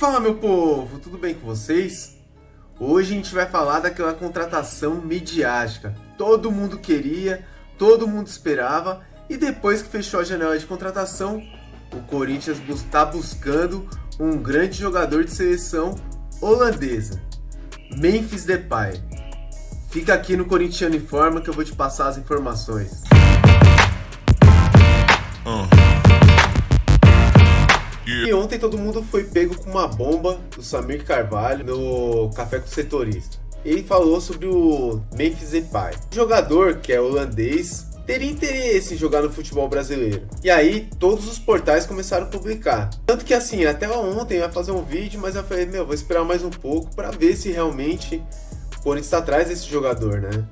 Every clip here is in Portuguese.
Fala, meu povo, tudo bem com vocês? Hoje a gente vai falar daquela contratação midiática. Todo mundo queria, todo mundo esperava, e depois que fechou a janela de contratação, o Corinthians está buscando um grande jogador de seleção holandesa, Memphis Depay. Fica aqui no Corintiano Informa que eu vou te passar as informações. E ontem todo mundo foi pego com uma bomba do Samir Carvalho no Café com o Setorista. Ele falou sobre o Memphis Depay. O jogador, que é holandês, teria interesse em jogar no futebol brasileiro. E aí, todos os portais começaram a publicar. Tanto que assim, até ontem eu ia fazer um vídeo, mas eu falei, vou esperar mais um pouco para ver se realmente o Corinthians está atrás desse jogador, né?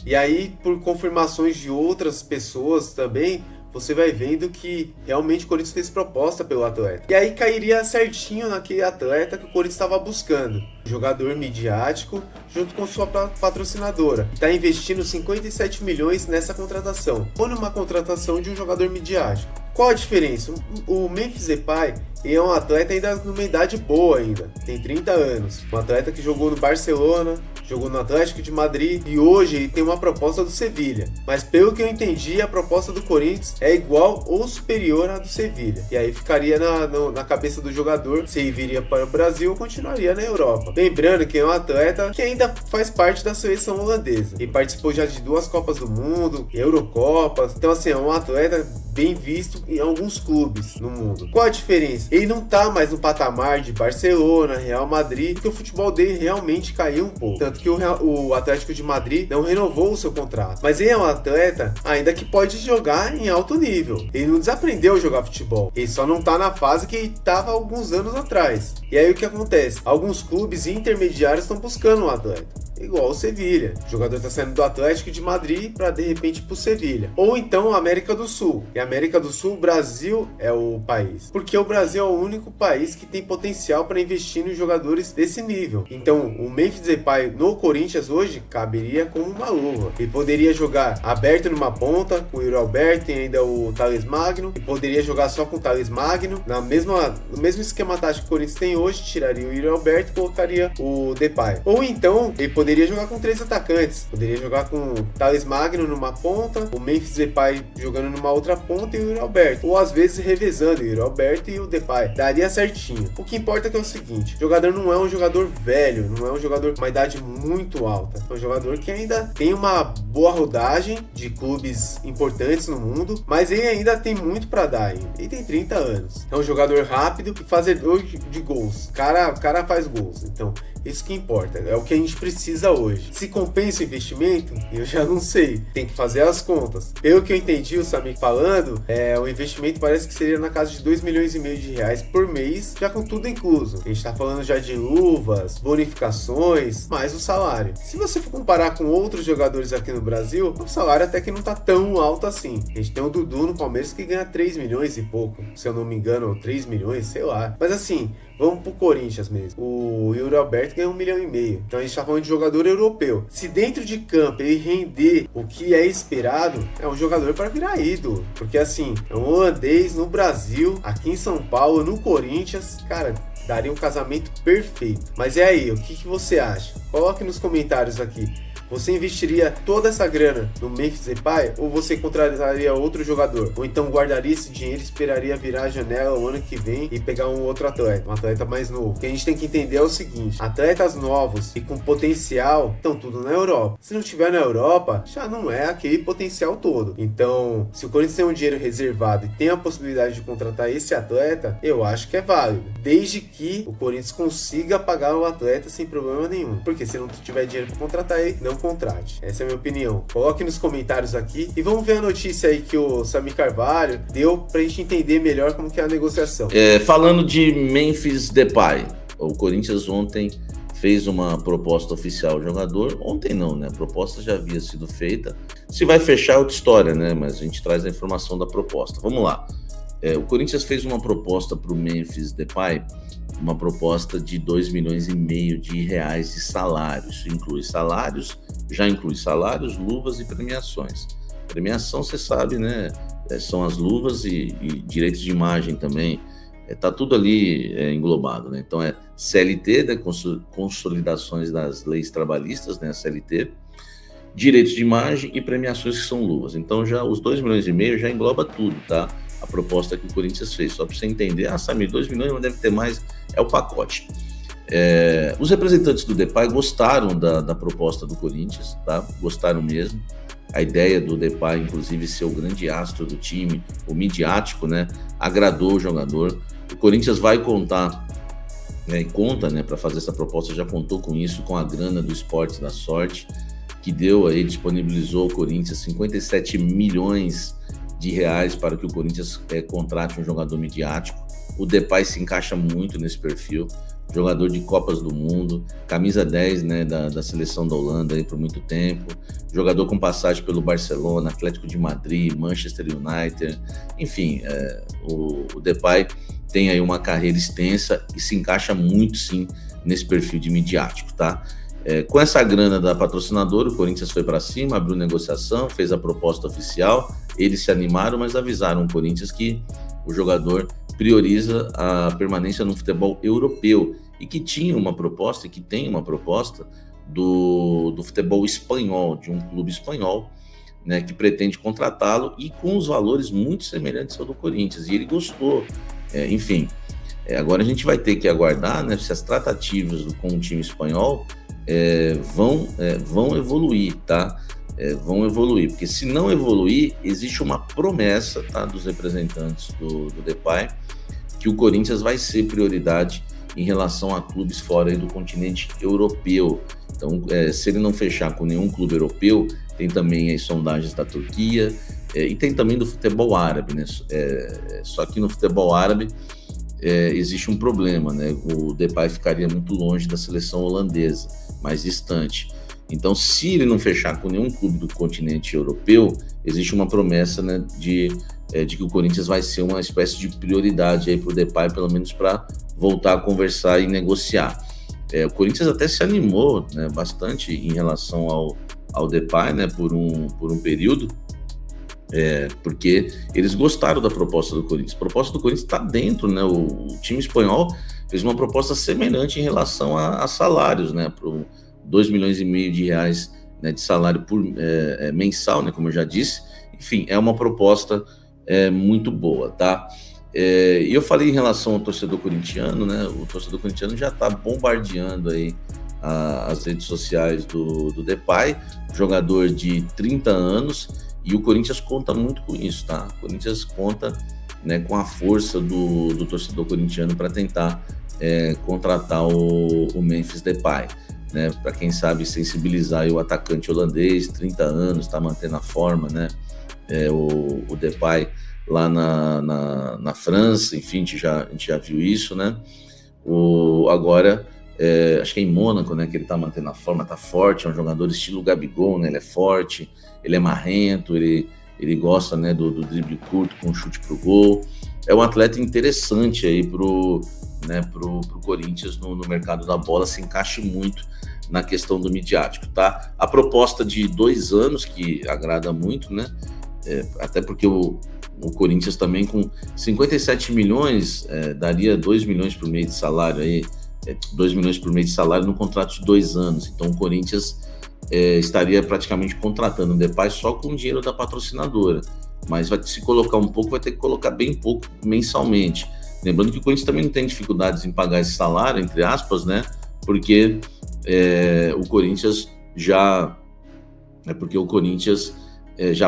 E aí, por confirmações de outras pessoas também, você vai vendo que realmente o Corinthians fez proposta pelo atleta. E aí cairia certinho naquele atleta que o Corinthians estava buscando. Jogador midiático junto com sua patrocinadora. Está investindo 57 milhões nessa contratação. Ou numa contratação de um jogador midiático. Qual a diferença? O Memphis Depay é um atleta ainda numa idade boa ainda. Tem 30 anos. Um atleta que jogou no Barcelona, jogou no Atlético de Madrid e hoje ele tem uma proposta do Sevilha. Mas pelo que eu entendi, a proposta do Corinthians é igual ou superior à do Sevilha. E aí ficaria na cabeça do jogador se ele viria para o Brasil ou continuaria na Europa. Lembrando que é um atleta que ainda faz parte da seleção holandesa. Ele participou já de 2 Copas do Mundo, Eurocopas. Então assim, é um atleta bem visto em alguns clubes no mundo. Qual a diferença? Ele não tá mais no patamar de Barcelona, Real Madrid, porque o futebol dele realmente caiu um pouco. Tanto que o Atlético de Madrid não renovou o seu contrato. Mas ele é um atleta ainda que pode jogar em alto nível. Ele não desaprendeu a jogar futebol. Ele só não tá na fase que ele estava alguns anos atrás. E aí o que acontece? Alguns clubes intermediários estão buscando um atleta. Igual o Sevilha. O jogador está saindo do Atlético de Madrid para de repente pro Sevilha. Ou então a América do Sul. E a América do Sul, o Brasil é o país. Porque o Brasil é o único país que tem potencial para investir nos jogadores desse nível. Então o Memphis Depay no Corinthians hoje caberia como uma luva. Ele poderia jogar aberto numa ponta com o Yuri Alberto e ainda o Thales Magno. E poderia jogar só com o Thales Magno. No mesmo esquema tático que o Corinthians tem hoje, tiraria o Yuri Alberto e colocaria o Depay. Ou então ele poderia jogar com 3 atacantes. Poderia jogar com o Thales Magno numa ponta, o Memphis Depay jogando numa outra ponta e o Yuri Alberto. Ou às vezes revezando o Yuri Alberto e o Depay. Daria certinho. O que importa é que é o seguinte: o jogador não é um jogador velho, não é um jogador com uma idade muito alta. É um jogador que ainda tem uma boa rodagem de clubes importantes no mundo, mas ele ainda tem muito para dar ainda. Ele tem 30 anos. É um jogador rápido e fazedor de gols. O cara faz gols. Então, isso que importa, é o que a gente precisa hoje. Se compensa o investimento, eu já não sei. Tem que fazer as contas. Pelo que eu entendi o Samir falando, o investimento parece que seria na casa de 2,5 milhões de reais por mês, já com tudo incluso. A gente tá falando já de luvas, bonificações, mais o salário. Se você for comparar com outros jogadores aqui no Brasil, o salário até que não tá tão alto assim. A gente tem o Dudu no Palmeiras que ganha 3 milhões e pouco, se eu não me engano, 3 milhões, sei lá. Mas assim, vamos pro Corinthians mesmo. O Yuri Alberto ganha 1,5 milhão. Então a gente tá falando de jogador europeu. Se dentro de campo ele render o que é esperado, é um jogador para virar ídolo. Porque assim, é um holandês no Brasil, aqui em São Paulo, no Corinthians, cara, daria um casamento perfeito. Mas e aí, o que você acha? Coloque nos comentários aqui. Você investiria toda essa grana no Memphis Depay ou você contrataria outro jogador? Ou então guardaria esse dinheiro e esperaria virar a janela o ano que vem e pegar um outro atleta, um atleta mais novo? O que a gente tem que entender é o seguinte: atletas novos e com potencial estão tudo na Europa. Se não estiver na Europa, já não é aquele potencial todo. Então, se o Corinthians tem um dinheiro reservado e tem a possibilidade de contratar esse atleta, eu acho que é válido. Desde que o Corinthians consiga pagar o atleta sem problema nenhum. Porque se não tiver dinheiro para contratar ele, não contrate. Essa é a minha opinião. Coloque nos comentários aqui e vamos ver a notícia aí que o Samir Carvalho deu pra gente entender melhor como que é a negociação. Falando de Memphis Depay, o Corinthians ontem fez uma proposta oficial ao jogador. Ontem não, né? A proposta já havia sido feita. Se vai fechar é outra história, né? Mas a gente traz a informação da proposta. Vamos lá. O Corinthians fez uma proposta para o Memphis Depay, uma proposta de 2,5 milhões de reais de salário. Isso inclui salários, já inclui salários, luvas e premiações. Premiação, você sabe, né? São as luvas e direitos de imagem também. Tá tudo ali englobado, né? Então CLT, né, consolidações das leis trabalhistas, né, CLT, direitos de imagem e premiações que são luvas. Então já os 2,5 milhões já engloba tudo, tá? A proposta que o Corinthians fez, só para você entender, Samir, 2 milhões, mas deve ter mais, é o pacote. Os representantes do Depay gostaram da proposta do Corinthians, tá? Gostaram mesmo. A ideia do Depay, inclusive, ser o grande astro do time, o midiático, né? Agradou o jogador. O Corinthians vai contar, né? Conta, né? Para fazer essa proposta, já contou com isso, com a grana do Esporte da Sorte, que deu aí, disponibilizou o Corinthians 57 milhões de reais para que o Corinthians contrate um jogador midiático. O Depay se encaixa muito nesse perfil. Jogador de Copas do Mundo, camisa 10, né, da seleção da Holanda aí por muito tempo, jogador com passagem pelo Barcelona, Atlético de Madrid, Manchester United, enfim, o Depay tem aí uma carreira extensa e se encaixa muito sim nesse perfil de midiático, tá? Com essa grana da patrocinadora, o Corinthians foi para cima, abriu negociação, fez a proposta oficial, eles se animaram, mas avisaram o Corinthians que o jogador prioriza a permanência no futebol europeu e que tinha uma proposta, e que tem uma proposta do futebol espanhol, de um clube espanhol, né, que pretende contratá-lo e com os valores muito semelhantes ao do Corinthians, e ele gostou. Enfim, agora a gente vai ter que aguardar, né, se as tratativas com o time espanhol vão evoluir, tá? Vão evoluir, porque se não evoluir, existe uma promessa, tá, dos representantes do Depay, que o Corinthians vai ser prioridade em relação a clubes fora aí do continente europeu. Então, se ele não fechar com nenhum clube europeu, tem também as sondagens da Turquia e tem também do futebol árabe, né? Só que no futebol árabe existe um problema, né? O Depay ficaria muito longe da seleção holandesa, mais distante. Então, se ele não fechar com nenhum clube do continente europeu, existe uma promessa, né, de que o Corinthians vai ser uma espécie de prioridade aí para o Depay, pelo menos para voltar a conversar e negociar. O Corinthians até se animou, né, bastante em relação ao Depay, né, por um período, porque eles gostaram da proposta do Corinthians. A proposta do Corinthians está dentro, né, o time espanhol fez uma proposta semelhante em relação a salários, né, para 2,5 milhões de reais, né, de salário por mensal, né, como eu já disse. Enfim, é uma proposta muito boa, tá? E eu falei em relação ao torcedor corintiano, né? O torcedor corintiano já está bombardeando aí as redes sociais do Depay, jogador de 30 anos, e o Corinthians conta muito com isso, tá? O Corinthians conta, né, com a força do torcedor corintiano para tentar contratar o Memphis Depay, né? Para quem sabe sensibilizar o atacante holandês, 30 anos, está mantendo a forma, né? O Depay lá na França, enfim, a gente já viu isso, né? Agora, acho que é em Mônaco, né, que ele tá mantendo a forma, tá forte, é um jogador estilo Gabigol, né? Ele é forte, ele é marrento, ele gosta, né, do drible curto com chute pro gol. É um atleta interessante aí pro Corinthians no mercado da bola, se encaixa muito na questão do midiático, tá? A proposta de 2 anos, que agrada muito, né? Até porque o Corinthians também com 57 milhões daria 2 milhões por mês de salário aí, 2 milhões por mês de salário no contrato de 2 anos. Então o Corinthians estaria praticamente contratando o Depay só com o dinheiro da patrocinadora, mas vai se colocar um pouco, vai ter que colocar bem pouco mensalmente. Lembrando que o Corinthians também não tem dificuldades em pagar esse salário, entre aspas, né? Porque o Corinthians já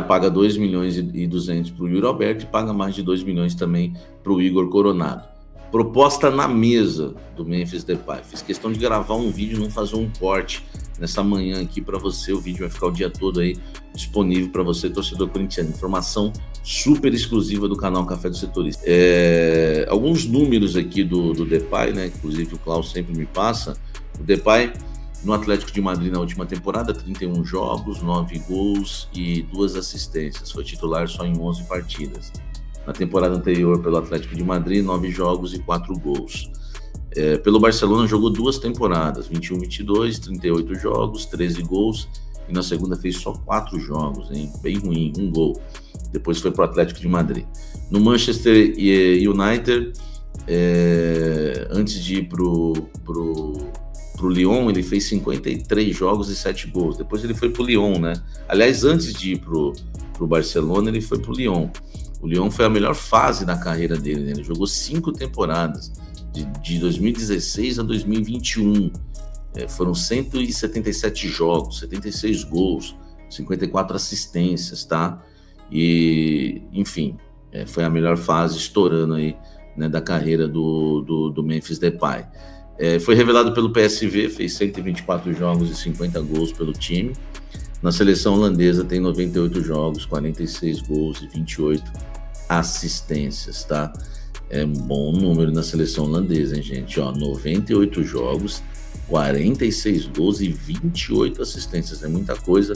paga 2 milhões e 200 para o Yuri Alberto e paga mais de 2 milhões também para o Igor Coronado. Proposta na mesa do Memphis Depay. Fiz questão de gravar um vídeo, não fazer um corte nessa manhã aqui para você. O vídeo vai ficar o dia todo aí disponível para você, torcedor corintiano. Informação super exclusiva do canal Café do Setorista. Alguns números aqui do Depay, né? Inclusive o Klaus sempre me passa. O Depay no Atlético de Madrid na última temporada, 31 jogos, 9 gols e 2 assistências. Foi titular só em 11 partidas. Na temporada anterior, pelo Atlético de Madrid, 9 jogos e 4 gols. Pelo Barcelona, jogou 2 temporadas, 21-22, 38 jogos, 13 gols. E na segunda fez só 4 jogos, hein? Bem ruim, 1 gol. Depois foi para o Atlético de Madrid. No Manchester United, Antes de ir pro Lyon, ele fez 53 jogos e 7 gols. Depois ele foi pro Lyon, né? Aliás, antes de ir pro Barcelona, ele foi pro Lyon. O Lyon foi a melhor fase da carreira dele, né? Ele jogou 5 temporadas, de 2016 a 2021. Foram 177 jogos, 76 gols, 54 assistências, tá? E, enfim, foi a melhor fase, estourando aí, né, da carreira do Memphis Depay. Foi revelado pelo PSV, fez 124 jogos e 50 gols pelo time. Na seleção holandesa tem 98 jogos, 46 gols e 28 assistências, tá? É um bom número na seleção holandesa, hein, gente? 98 jogos, 46 gols e 28 assistências, é muita coisa,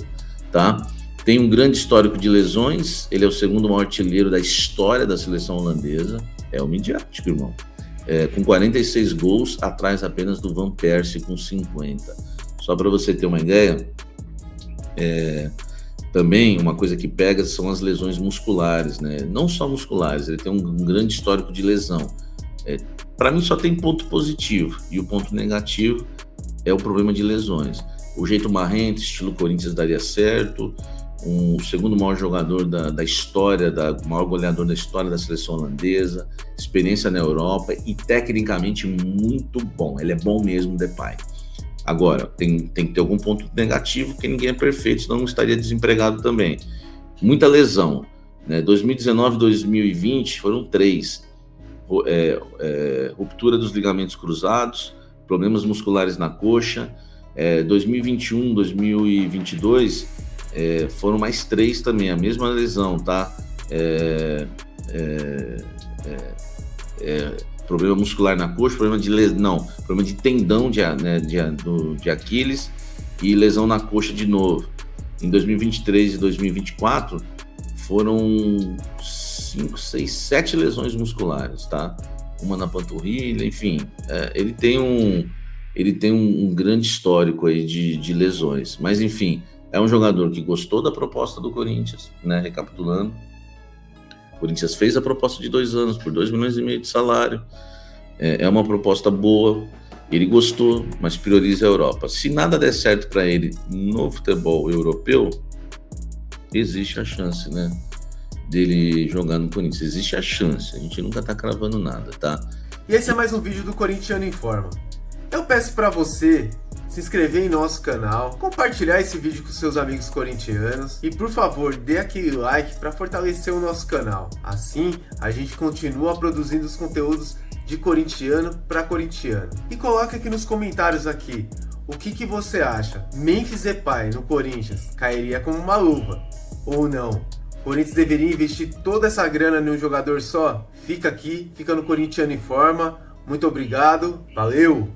tá? Tem um grande histórico de lesões, ele é o segundo maior artilheiro da história da seleção holandesa, é o midiático, irmão. Com 46 gols, atrás apenas do Van Persie com 50. Só para você ter uma ideia, também uma coisa que pega são as lesões musculares, né? Não só musculares, ele tem um grande histórico de lesão. Para mim só tem ponto positivo, e o ponto negativo é o problema de lesões. O jeito marrento, estilo Corinthians, daria certo. O segundo maior jogador da história, o maior goleador da história da seleção holandesa, experiência na Europa e tecnicamente muito bom. Ele é bom mesmo, Depay. Agora, tem que ter algum ponto negativo, porque ninguém é perfeito, senão não estaria desempregado também. Muita lesão, né? 2019 e 2020 foram 3. Ruptura dos ligamentos cruzados, problemas musculares na coxa. 2021, 2022 foram mais 3 também, a mesma lesão, tá? Problema muscular na coxa, problema de tendão de Aquiles e lesão na coxa de novo. Em 2023 e 2024 foram 5, 6, 7 lesões musculares, tá? Uma na panturrilha, enfim, ele tem um grande histórico aí de lesões, mas enfim, é um jogador que gostou da proposta do Corinthians, né? Recapitulando, o Corinthians fez a proposta de 2 anos por 2,5 milhões de salário. É uma proposta boa, ele gostou, mas prioriza a Europa. Se nada der certo para ele no futebol europeu, existe a chance, né, dele jogar no Corinthians. Existe a chance, a gente nunca tá cravando nada, tá? E esse é mais um vídeo do Corintiano em Forma. Eu peço para você se inscrever em nosso canal, compartilhar esse vídeo com seus amigos corintianos e, por favor, dê aquele like para fortalecer o nosso canal. Assim, a gente continua produzindo os conteúdos de corintiano para corintiano. E coloca aqui nos comentários aqui, o que você acha? Memphis Depay no Corinthians cairia como uma luva ou não? O Corinthians deveria investir toda essa grana em um jogador só? Fica aqui, fica no Corintiano em Forma. Muito obrigado, valeu!